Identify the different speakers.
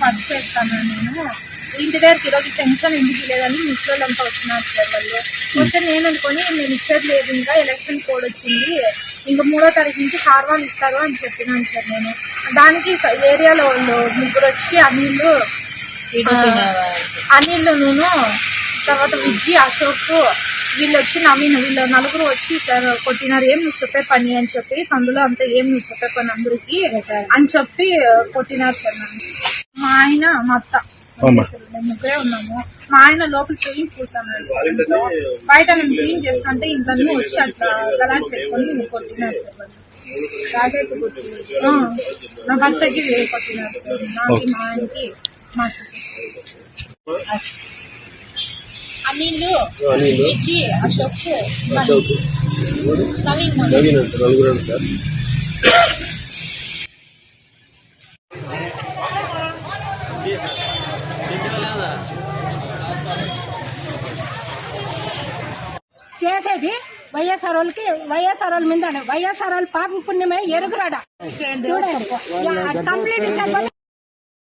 Speaker 1: work చేస్తాను నేను ఇంటి దగ్గరికి ఈరోజు పెన్షన్ ఎందుకు లేదని ముసలోళ్ళంతా వచ్చినారు సార్ వాళ్ళు వస్తే నేను అనుకొని నేను ఇచ్చేది లేదు ఇంకా ఎలక్షన్ కోడ్ వచ్చింది ఇంకా 3వ తారీఖు నుంచి కార్వాలు ఇస్తారు అని చెప్పినాను సార్ నేను దానికి ఏరియాలో వాళ్ళు ముగ్గురు వచ్చి అనిల్ నూను తర్వాత విజయ్ అశోక్ వీళ్ళు వచ్చి నవీన్ వీళ్ళు నలుగురు వచ్చి సార్ కొట్టినారు ఏం నువ్వు చెప్పే పని అని చెప్పి అందులో అంతా ఏం నువ్వు చెప్పే పని అందరికి అని చెప్పి కొట్టినారు సార్ నన్ను మా ఆయన మా అత్త ముగ్గురే ఉన్నాము మా ఆయన లోపల క్లీన్ చూసాను బయట నేను క్లీన్ చేస్తుంటే ఇంతన్నీ వచ్చి అట్లా గలాట్ పెట్టుకొని కొట్టినారు సార్ రాజైతే కొట్టినారు నా భర్తకి కొట్టినారు సార్ నాకు మా ఆయనకి మా అనిల్ విజయ్ అశోక్ నవీన్ సార్
Speaker 2: చేసేది వైఎస్ఆర్ వాళ్ళ మీద వైఎస్ఆర్ వాళ్ళ పాపం పుణ్యమే ఎరుగురాడ చూడండి కంప్లీట్